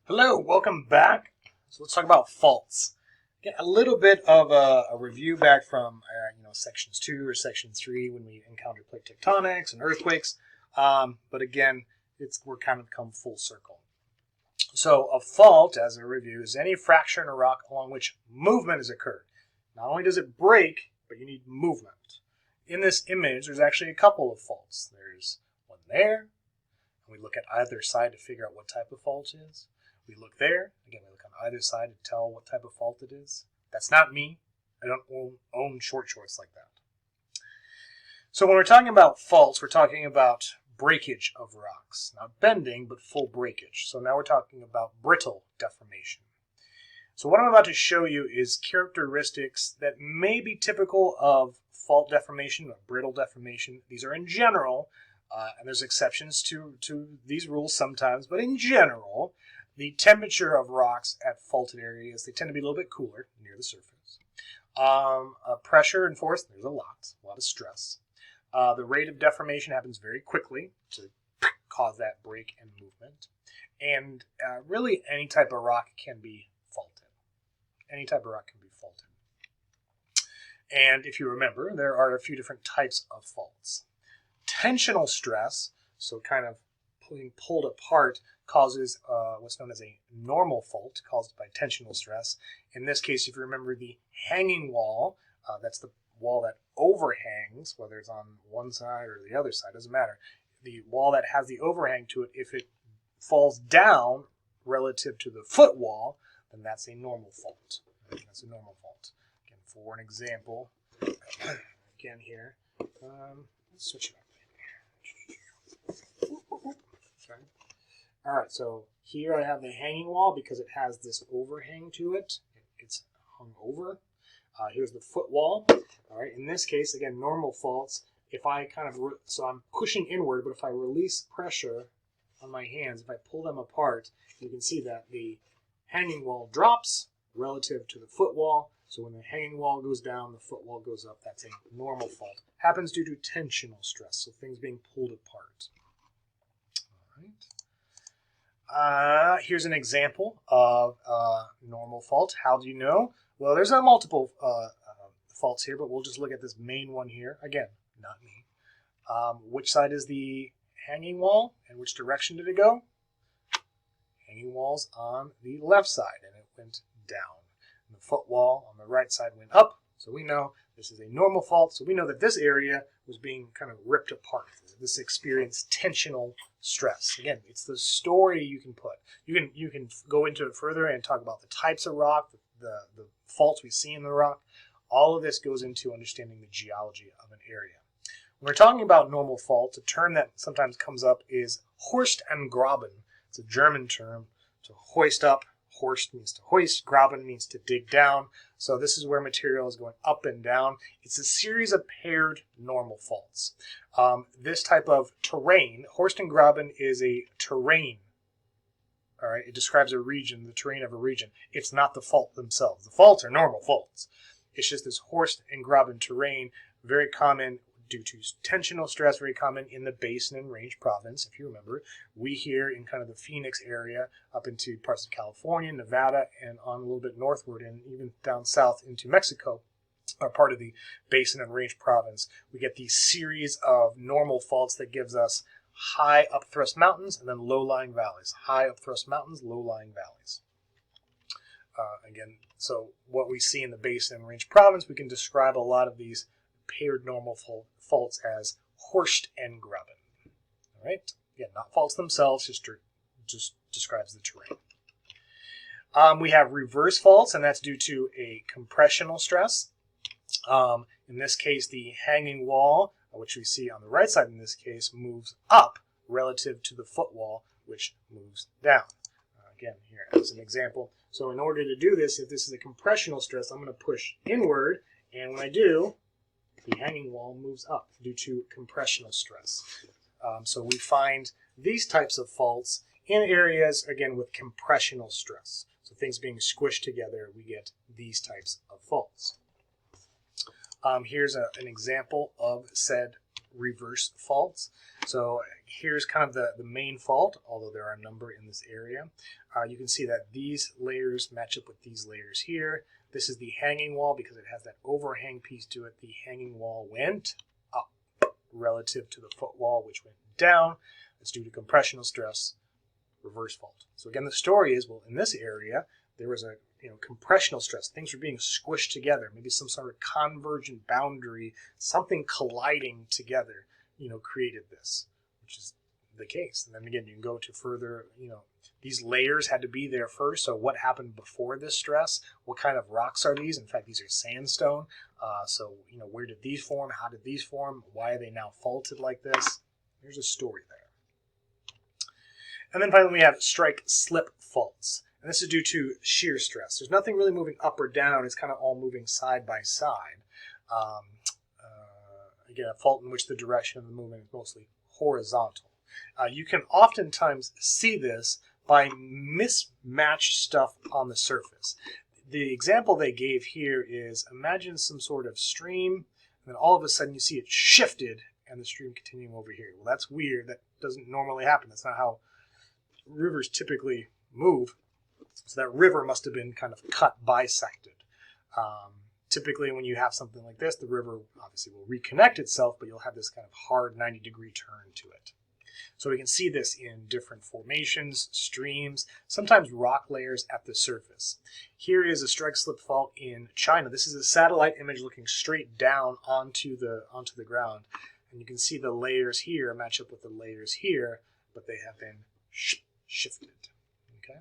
Hello, welcome back. So let's talk about faults. Get a little bit of a review back from sections 2 or section 3 when we encountered plate tectonics and earthquakes. But again, we're kind of come full circle. So a fault, as a review, is any fracture in a rock along which movement has occurred. Not only does it break, but you need movement. In this image, there's actually a couple of faults. There's one there, and we look at either side to figure out what type of fault it is. We look there, again, we look on either side to tell what type of fault it is. That's not me. I don't own short shorts like that. So when we're talking about faults, we're talking about breakage of rocks. Not bending, but full breakage. So now we're talking about brittle deformation. So what I'm about to show you is characteristics that may be typical of fault deformation or brittle deformation. These are in general, and there's exceptions to these rules sometimes, but in general, the temperature of rocks at faulted areas, they tend to be a little bit cooler near the surface. Pressure and force, there's a lot of stress. The rate of deformation happens very quickly to cause that break and movement. And really any type of rock can be faulted. Any type of rock can be faulted. And if you remember, there are a few different types of faults. Tensional stress, so kind of being pulled apart, causes what's known as a normal fault caused by tensional stress. In this case, if you remember the hanging wall, that's the wall that overhangs, whether it's on one side or the other side, doesn't matter. The wall that has the overhang to it, if it falls down relative to the foot wall, then that's a normal fault. That's a normal fault. Again, for an example, again here, let's switch it up. Okay. All right, so here I have the hanging wall because it has this overhang to it. It's hung over. Here's the foot wall. All right, in this case, again, normal faults. If I so I'm pushing inward, but if I release pressure on my hands, if I pull them apart, you can see that the hanging wall drops relative to the foot wall. So when the hanging wall goes down, the foot wall goes up. That's a normal fault. Happens due to tensional stress, so things being pulled apart. All right. Here's an example of normal fault. How do you know? Well, there's multiple faults here, but we'll just look at this main one here. Again, not me. Which side is the hanging wall, and which direction did it go? Hanging wall's on the left side, and it went down. And the foot wall on the right side went up, so we know this is a normal fault. So we know that this area was being kind of ripped apart. This experienced tensional stress. Again, it's the story you can put. You can go into it further and talk about the types of rock, the faults we see in the rock. All of this goes into understanding the geology of an area. When we're talking about normal faults, a term that sometimes comes up is Horst and Graben. It's a German term to hoist up. Horst means to hoist, Graben means to dig down. So this is where material is going up and down. It's a series of paired normal faults. This type of terrain, Horst and Graben, is a terrain. All right, it describes a region, the terrain of a region. It's not the fault themselves. The faults are normal faults. It's just this Horst and Graben terrain, very common due to tensional stress, very common in the Basin and Range province. If you remember, we here in kind of the Phoenix area up into parts of California, Nevada, and on a little bit northward and even down south into Mexico are part of the Basin and Range province. We get these series of normal faults that gives us high upthrust mountains and then low-lying valleys. High upthrust mountains, low-lying valleys. Again, so what we see in the Basin and Range province, we can describe a lot of these paired normal faults as Horst and Graben. All right? Again, not faults themselves, just describes the terrain. We have reverse faults, and that's due to a compressional stress. In this case, the hanging wall, which we see on the right side in this case, moves up relative to the foot wall, which moves down. Again, here as an example. So in order to do this, if this is a compressional stress, I'm going to push inward, and when I do, the hanging wall moves up due to compressional stress. So we find these types of faults in areas, again, with compressional stress. So things being squished together, we get these types of faults. Here's an example of said reverse faults. So here's kind of the main fault, although there are a number in this area. You can see that these layers match up with these layers here. This is the hanging wall because it has that overhang piece to it. The hanging wall went up relative to the footwall, which went down. That's due to compressional stress, reverse fault. So again, the story is, well, in this area, there was a compressional stress. Things were being squished together. Maybe some sort of convergent boundary, something colliding together, created this, which is the case. And then again, you can go to further, these layers had to be there first. So what happened before this stress? What kind of rocks are these? In fact, these are sandstone. So, where did these form? How did these form? Why are they now faulted like this? There's a story there. And then finally, we have strike-slip faults. And this is due to shear stress. There's nothing really moving up or down. It's kind of all moving side by side. Again, a fault in which the direction of the movement is mostly horizontal. You can oftentimes see this by mismatched stuff on the surface. The example they gave here is, imagine some sort of stream, and then all of a sudden you see it shifted and the stream continuing over here. Well, that's weird. That doesn't normally happen. That's not how rivers typically move. So that river must have been kind of cut, bisected. Typically, when you have something like this, the river obviously will reconnect itself, but you'll have this kind of hard 90-degree turn to it. So we can see this in different formations, streams, sometimes rock layers at the surface. Here is a strike-slip fault in China. This is a satellite image looking straight down onto the ground. And you can see the layers here match up with the layers here, but they have been shifted. Okay.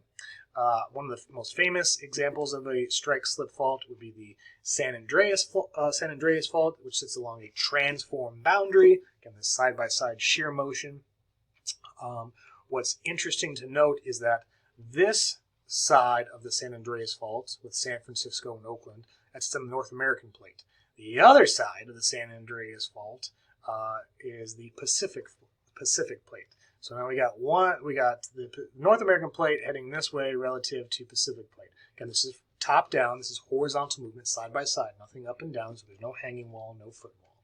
One of the most famous examples of a strike-slip fault would be the San Andreas fault, which sits along a transform boundary. Again, this side-by-side shear motion. What's interesting to note is that this side of the San Andreas fault with San Francisco and Oakland, that's the North American plate. The other side of the San Andreas fault is the Pacific plate. So now we got the North American plate heading this way relative to Pacific plate. Again, this is top down. This is horizontal movement side by side, nothing up and down, so there's no hanging wall, no footwall.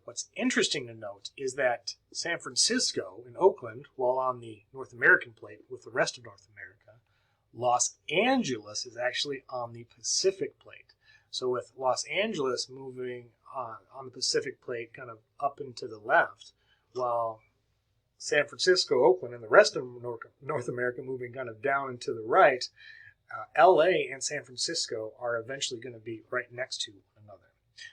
What's interesting to note is that San Francisco and Oakland, while on the North American plate with the rest of North America, Los Angeles is actually on the Pacific plate. So with Los Angeles moving on the Pacific plate kind of up and to the left, while San Francisco, Oakland, and the rest of North America moving kind of down and to the right, LA and San Francisco are eventually going to be right next to one another.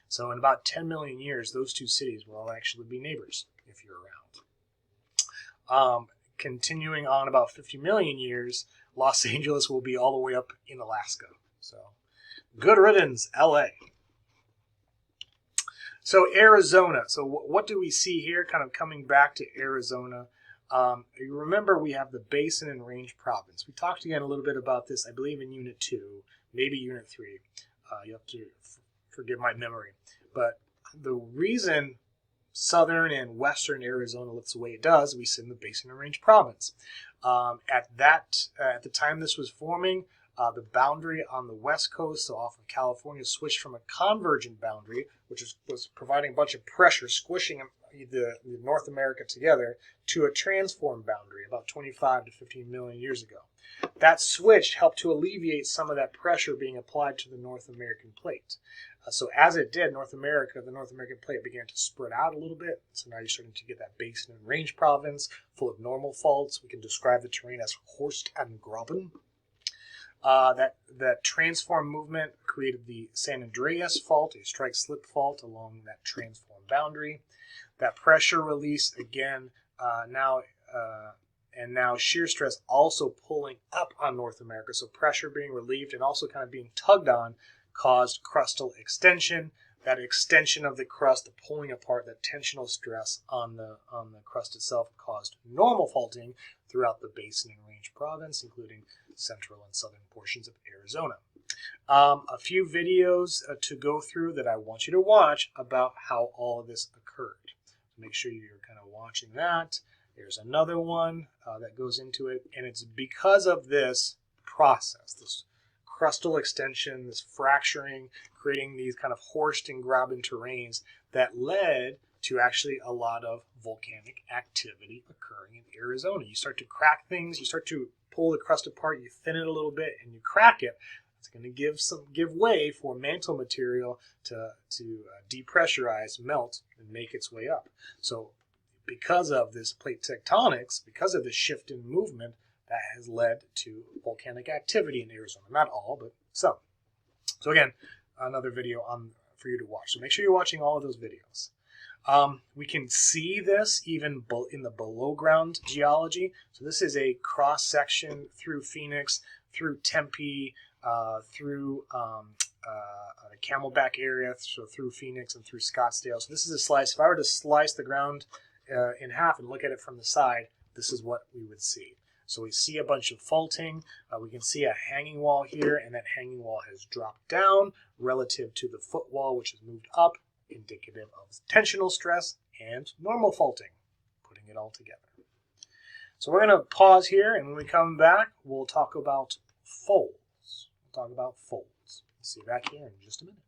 So in about 10 million years, those two cities will all actually be neighbors if you're around. Continuing on about 50 million years, Los Angeles will be all the way up in Alaska. So good riddance, LA. So Arizona. So what do we see here? Kind of coming back to Arizona. You remember we have the Basin and Range Province. We talked again a little bit about this, I believe, in Unit 2, maybe Unit 3. You have to forgive my memory. But the reason southern and western Arizona looks the way it does, we sit in the Basin and Range Province. At the time this was forming, the boundary on the west coast, so off of California, switched from a convergent boundary, which was providing a bunch of pressure, squishing the North America together, to a transform boundary about 25 to 15 million years ago. That switch helped to alleviate some of that pressure being applied to the North American plate. So as it did, the North American plate began to spread out a little bit. So now you're starting to get that Basin and Range Province full of normal faults. We can describe the terrain as Horst and Graben. That transform movement created the San Andreas fault, a strike-slip fault along that transform boundary. That pressure release, again, now shear stress also pulling up on North America. So pressure being relieved and also kind of being tugged on caused crustal extension. That extension of the crust, the pulling apart, that tensional stress on the crust itself caused normal faulting throughout the Basin and Range Province, including central and southern portions of Arizona. A few videos to go through that I want you to watch about how all of this occurred. So make sure you're kind of watching that. There's another one that goes into it, and it's because of this process, this crustal extension, this fracturing, creating these kind of Horst and Graben terrains that led to actually a lot of volcanic activity occurring in Arizona. You start to crack things, you start to pull the crust apart, you thin it a little bit, and you crack it. It's going to give way for mantle material to depressurize, melt, and make its way up. So because of this plate tectonics, because of this shift in movement, that has led to volcanic activity in Arizona. Not all, but some. So again, another video for you to watch. So make sure you're watching all of those videos. We can see this even in the below ground geology. So this is a cross section through Phoenix, through Tempe, through the Camelback area, so through Phoenix and through Scottsdale. So this is a slice. If I were to slice the ground in half and look at it from the side, this is what we would see. So we see a bunch of faulting. We can see a hanging wall here, and that hanging wall has dropped down relative to the footwall, which has moved up, indicative of tensional stress and normal faulting, putting it all together. So we're going to pause here, and when we come back, we'll talk about folds. We'll talk about folds. See you back here in just a minute.